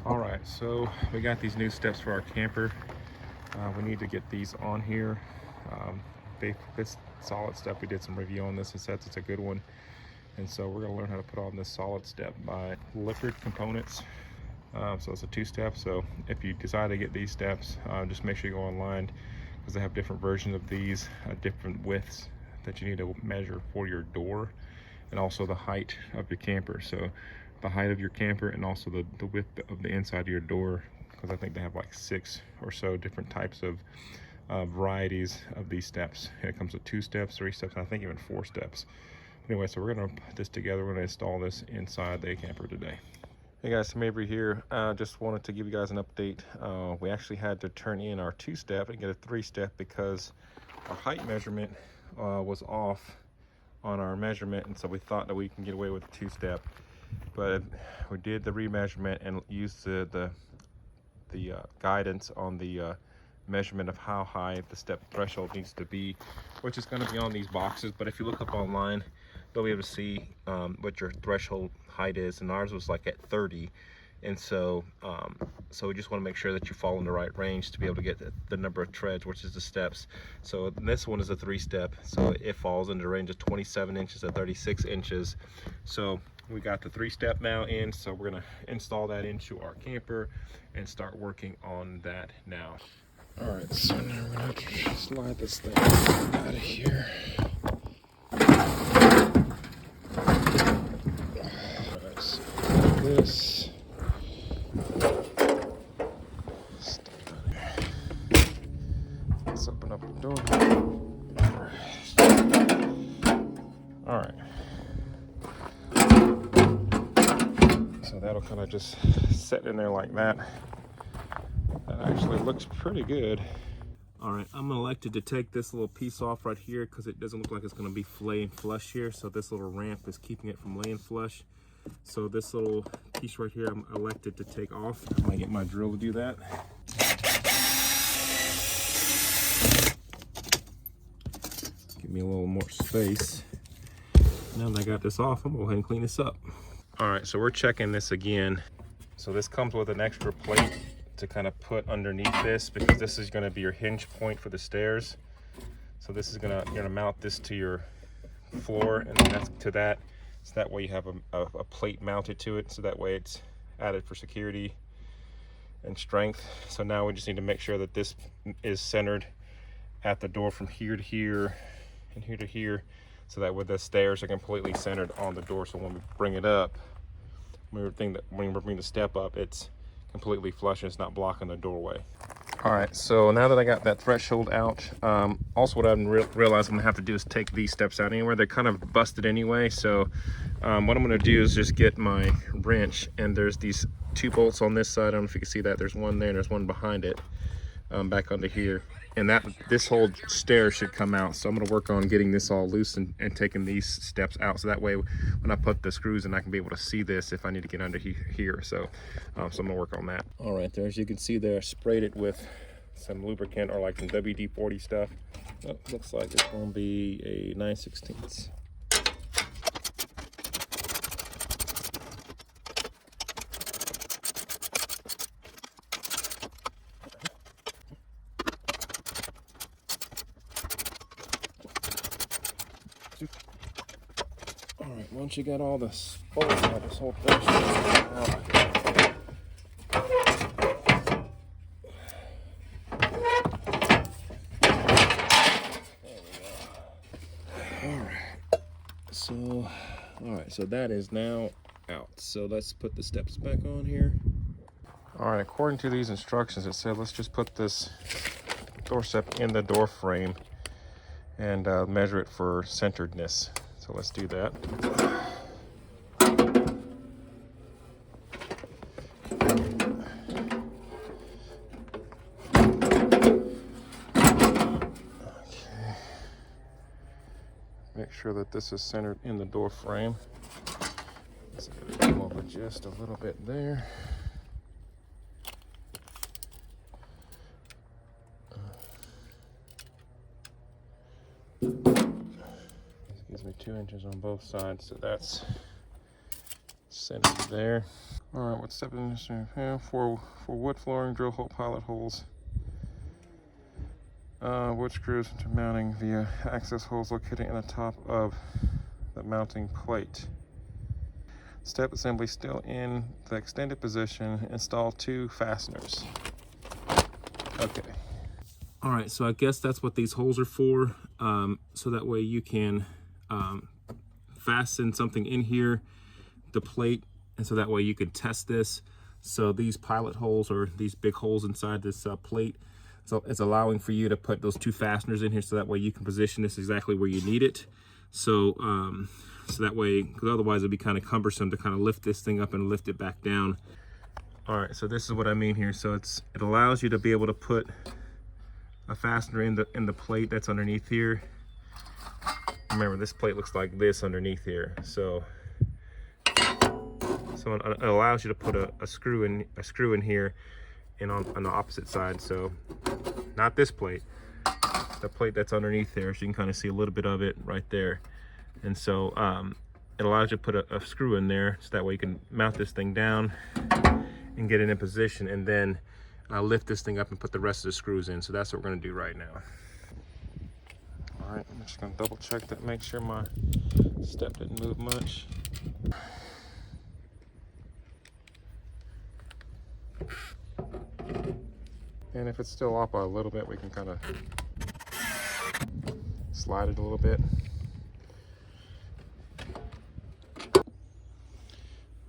All right, so we got these new steps for our camper. We need to get these on here. This solid step, we did some review on this and said it's a good one. And so we're gonna learn how to put on this solid step by Lippert components. So it's a two-step. So if you decide to get these steps, just make sure you go online because they have different versions of these, different widths that you need to measure for your door and also the height of your camper. So the height of your camper and also the width of the inside of your door, because I think they have like 6 or so different types of varieties of these steps. And it comes with 2 steps, 3 steps, and I think even 4 steps. Anyway, so we're gonna put this together. We're gonna install this inside the camper today. Hey guys, Tim Avery here. Just wanted to give you guys an update. We actually had to turn in our 2-step and get a 3-step because our height measurement was off on our measurement, and so we thought that we can get away with a 2-step. But we did the remeasurement and used the guidance on the measurement of how high the step threshold needs to be, which is going to be on these boxes. But if you look up online, you'll be able to see what your threshold height is, and ours was like at 30. And so so we just want to make sure that you fall in the right range to be able to get the number of treads, which is the steps. So this one is a 3-step, so it falls in the range of 27 inches to 36 inches. So we got the 3-step now in, so we're going to install that into our camper and start working on that now. All right, so now we're going to have to slide this thing out of here. All right, so this. Let's open up the door. All right. So that'll kind of just sit in there like that. That actually looks pretty good. All right, I'm elected to take this little piece off right here because it doesn't look like it's going to be laying flush here. So this little ramp is keeping it from laying flush. So this little piece right here, I'm elected to take off. I'm gonna get my drill to do that. Give me a little more space. Now that I got this off, I'm gonna go ahead and clean this up. All right, so we're checking this again. So this comes with an extra plate to kind of put underneath this because this is gonna be your hinge point for the stairs. So this is you're gonna mount this to your floor, and then that's to that. So that way you have a plate mounted to it, so that way it's added for security and strength. So now we just need to make sure that this is centered at the door from here to here and here to here, so that way the stairs are completely centered on the door. So when we bring it up, when we bring the step up, it's completely flush and it's not blocking the doorway. All right, so now that I got that threshold out, also what I realized I'm gonna have to do is take these steps out anyway. They're kind of busted anyway, so what I'm gonna do is just get my wrench, and there's these 2 bolts on this side. I don't know if you can see that. There's one there and there's one behind it, back under here. And this whole stair should come out. So I'm gonna work on getting this all loose and taking these steps out. So that way when I put the screws in, I can be able to see this if I need to get under here. So I'm gonna work on that. All right, there, as you can see there, I sprayed it with some lubricant or like some WD-40 stuff. Oh, looks like it's gonna be a 9/16. All right, once you got all the bolts out, this whole thing out. All right, so that is now out. So let's put the steps back on here. All right, according to these instructions, it said let's just put this door step in the door frame and measure it for centeredness. So let's do that. Okay. Make sure that this is centered in the door frame. Let's come over just a little bit there. This gives me 2 inches on both sides, so that's Send it there. All right, what step in this? For wood flooring, drill hole pilot holes. Wood screws into mounting via access holes located in the top of the mounting plate. Step assembly still in the extended position. Install 2 fasteners. Okay. All right, so I guess that's what these holes are for. So that way you can fasten something in here, the plate, and so that way you can test this. So these pilot holes, or these big holes inside this plate, so it's allowing for you to put those 2 fasteners in here, so that way you can position this exactly where you need it. So so that way, because otherwise it'd be kind of cumbersome to kind of lift this thing up and lift it back down. All right, so this is what I mean here. So it allows you to be able to put a fastener in the plate that's underneath here. Remember, this plate looks like this underneath here. So it allows you to put a screw in here, and on the opposite side. So not this plate, the plate that's underneath there. So you can kind of see a little bit of it right there. And so it allows you to put a screw in there, so that way you can mount this thing down and get it in position, and then lift this thing up and put the rest of the screws in. So that's what we're going to do right now. All right, I'm just going to double check that, make sure my step didn't move much. And if it's still off by a little bit, we can kind of slide it a little bit.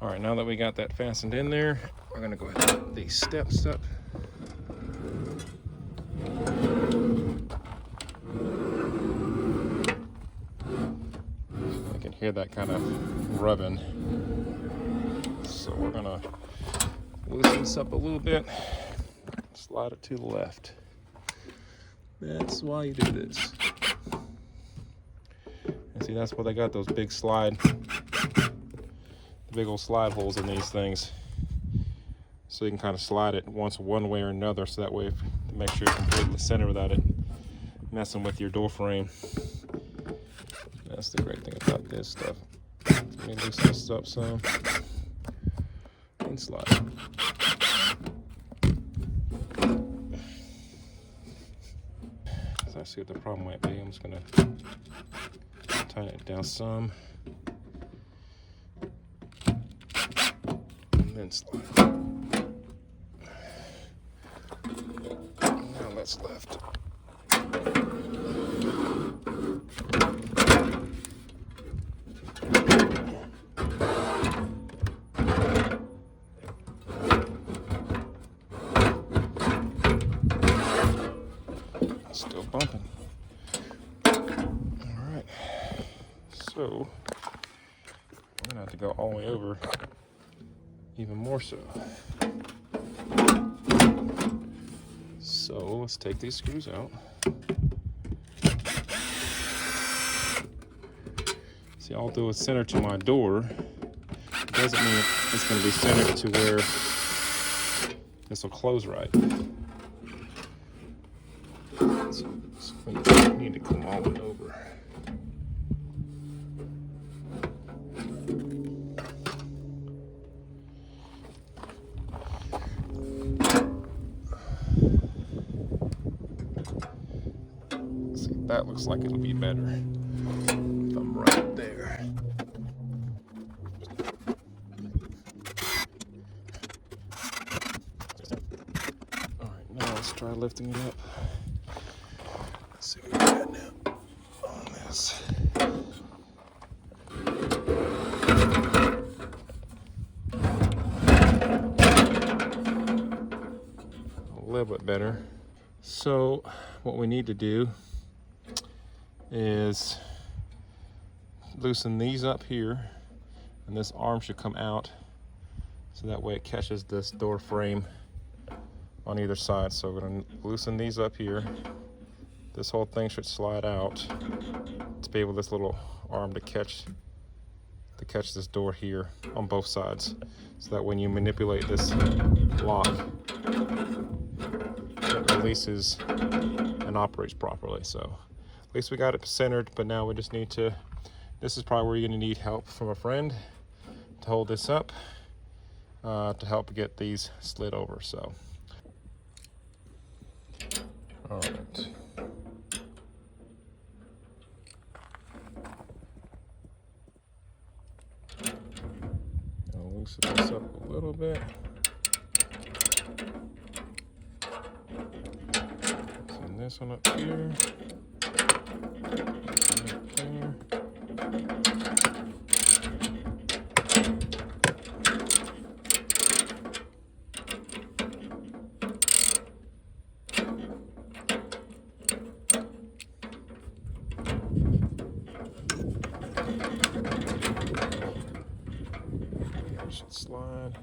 All right, now that we got that fastened in there, we're gonna go ahead and put these steps up. I can hear that kind of rubbing. So we're gonna loosen this up a little bit, slide it to the left. That's why you do this. And see, that's why they got those big big old slide holes in these things. So you can kind of slide it once one way or another, so that way to make sure you're completely centered without it messing with your door frame. That's the great thing about this stuff. Let me loosen this up some and slide it. So I see what the problem might be. I'm just gonna tighten it down some and then slide. Now that's left. Still bumping. All right, so we're gonna have to go all the way over even more so. So let's take these screws out. See, I'll do a center to my door. It doesn't mean it's going to be centered to where this will close right. So we need to come all the way over. See, that looks like it'll be better if I'm right there. All right, now let's try lifting it up. Let's see what we got now on this. A little bit better. So what we need to do is loosen these up here, and this arm should come out, so that way it catches this door frame on either side. So we're going to loosen these up here. This whole thing should slide out to be able this little arm to catch this door here on both sides, so that when you manipulate this lock, it releases and operates properly. So at least we got it centered, but now we just need to, this is probably where you're going to need help from a friend to hold this up to help get these slid over. So, all right. I'll loosen this up a little bit. Loosen this one up here. Should slide.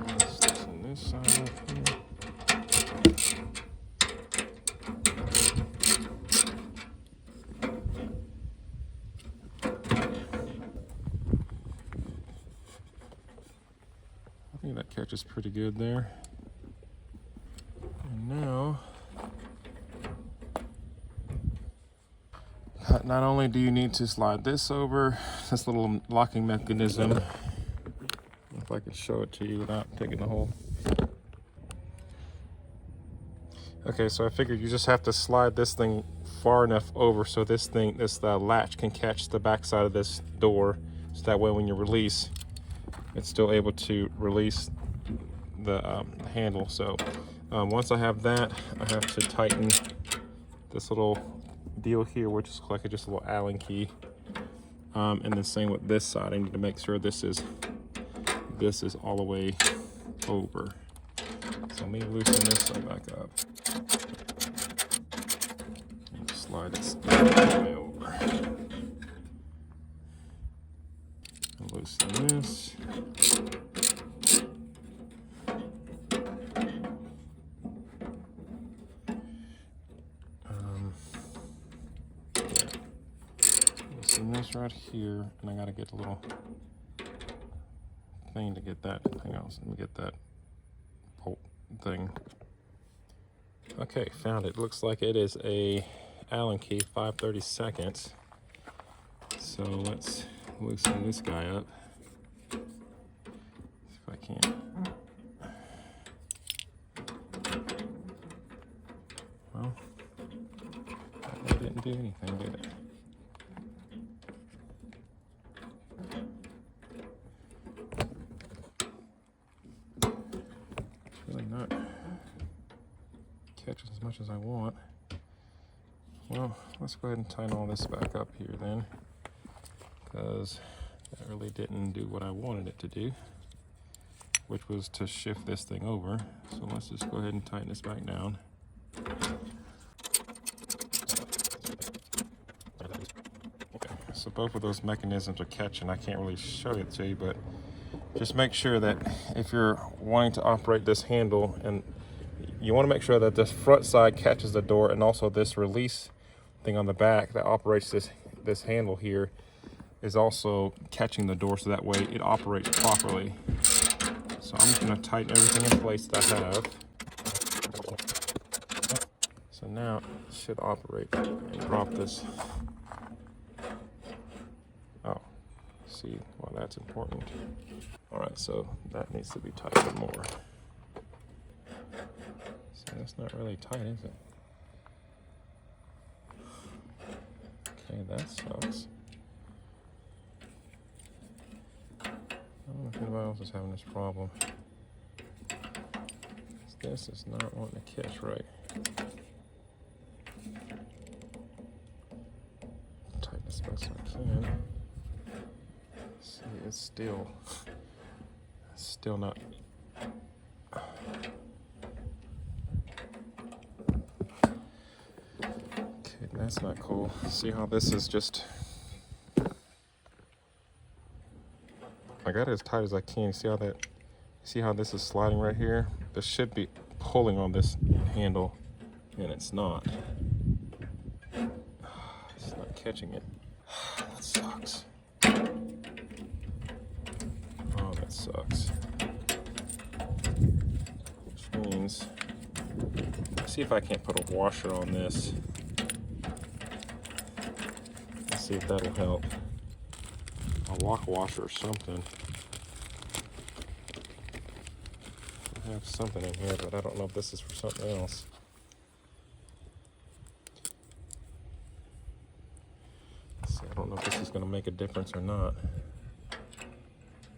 Loosen this side up here. I think that catches pretty good there. And now, not only do you need to slide this over, this little locking mechanism, if I can show it to you without taking the whole. Okay, so I figured you just have to slide this thing far enough over so this latch can catch the back side of this door, so that way when you release, it's still able to release the handle. So once I have that, I have to tighten this little deal here, which is like just a little Allen key. And the same with this side. I need to make sure this is all the way over. So let me loosen this side back up. And slide this all the way over. And loosen this. This right here, and I gotta get a little thing to get that. Hang on, let me get that bolt thing. Okay, found it. Looks like it is a Allen key, 5/32. So let's loosen this guy up. See if I can. Well, that didn't do anything, did it? Not catches as much as I want. Well, let's go ahead and tighten all this back up here then, because that really didn't do what I wanted it to do, which was to shift this thing over. So let's just go ahead and tighten this back down. Okay, so both of those mechanisms are catching. I can't really show it to you, but just make sure that if you're wanting to operate this handle, and you want to make sure that this front side catches the door, and also this release thing on the back that operates this handle here is also catching the door, so that way it operates properly. So I'm just going to tighten everything in place that I have. So now it should operate and drop this. Oh, see why that's important. All right, so that needs to be tightened more. So that's not really tight, is it? Okay, that sucks. I don't know if anybody else is having this problem. This is not wanting to catch right. Tighten as best I can. See, it's still not. Okay, that's not cool. See how this is just. I got it as tight as I can. See how this is sliding right here? This should be pulling on this handle, and it's not. It's not catching it. That sucks. Oh, that sucks. means, let's see if I can't put a washer on this. Let's see if that'll help. A lock washer or something. I have something in here, but I don't know if this is for something else. Let's see, I don't know if this is going to make a difference or not.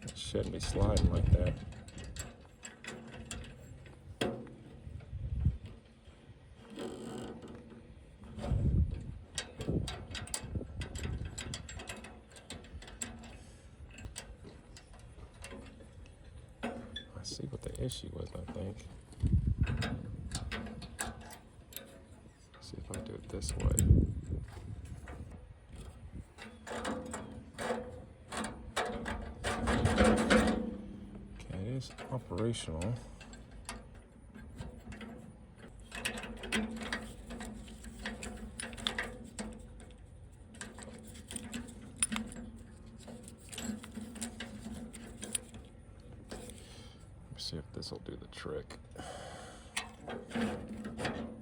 It shouldn't be sliding like that. See what the issue was, I think. See if I do it this way. Okay, it is operational. See if this will do the trick.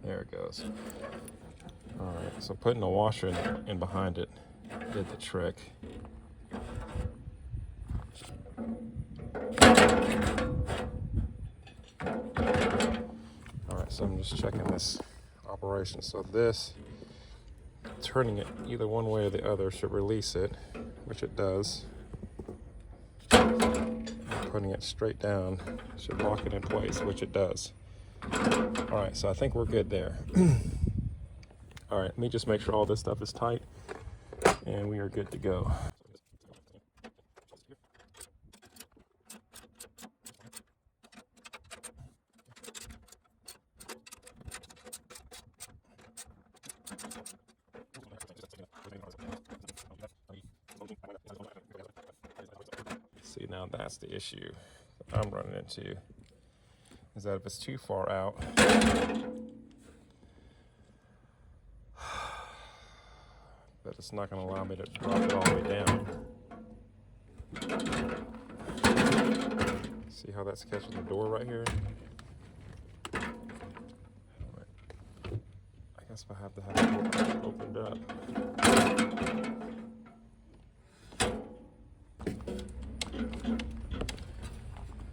There it goes. All right, so putting the washer in behind it did the trick. All right, so I'm just checking this operation. So this, turning it either one way or the other should release it, which it does. Putting it straight down should lock it in place, which it does. All right, so I think we're good there. All right, let me just make sure all this stuff is tight and we are good to go. See, now that's the issue that I'm running into, is that if it's too far out, that it's not going to allow me to drop it all the way down. See how that's catching the door right here? I guess I have to have it opened up.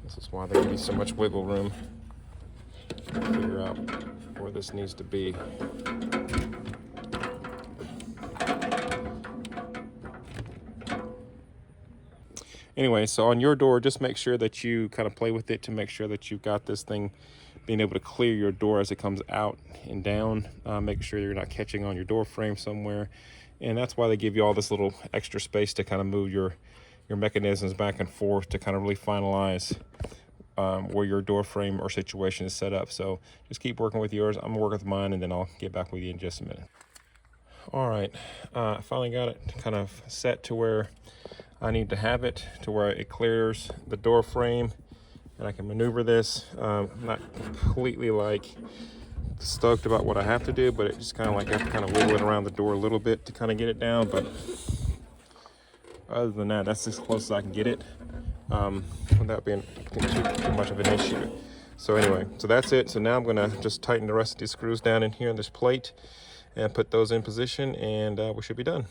This is why they give you so much wiggle room to figure out where this needs to be. Anyway, so on your door, just make sure that you kind of play with it to make sure that you've got this thing being able to clear your door as it comes out and down. Make sure you're not catching on your door frame somewhere. And that's why they give you all this little extra space to kind of move your mechanisms back and forth to kind of really finalize where your door frame or situation is set up. So just keep working with yours. I'm gonna work with mine and then I'll get back with you in just a minute. All right, I finally got it kind of set to where I need to have it, to where it clears the door frame and I can maneuver this. I'm not completely like stoked about what I have to do, but it just kind of like I have to kind of wiggle it around the door a little bit to kind of get it down. But other than that, that's as close as I can get it without being too much of an issue. So anyway, so that's it. So now I'm gonna just tighten the rest of these screws down in here in this plate and put those in position, and we should be done.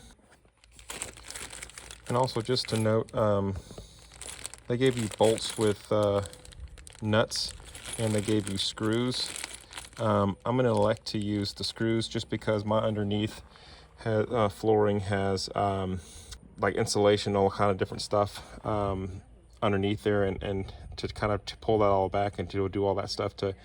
And also just to note, they gave you bolts with nuts and they gave you screws. I'm going to elect to use the screws just because my underneath flooring has like insulation, all kind of different stuff underneath there, and to kind of pull that all back and to do all that stuff to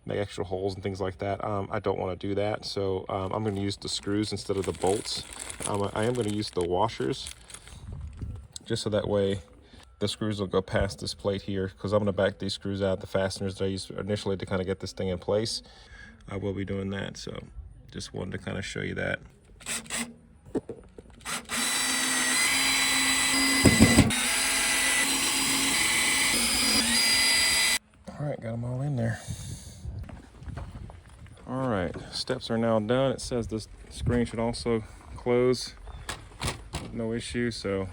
make extra holes and things like that. I don't want to do that, so I'm going to use the screws instead of the bolts. I am going to use the washers just so that way the screws will go past this plate here, because I'm going to back these screws out, the fasteners that I used initially to kind of get this thing in place. I will be doing that, so just wanted to kind of show you that. All right, got them all in there. All right, steps are now done. It says this screen should also close, no issue, so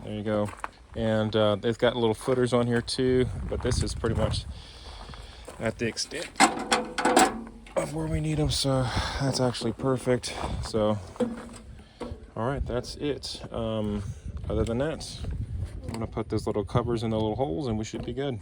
there you go. And they've got little footers on here too, but this is pretty much at the extent of where we need them, so that's actually perfect. So all right, that's it. Other than that, I'm gonna put those little covers in the little holes and we should be good.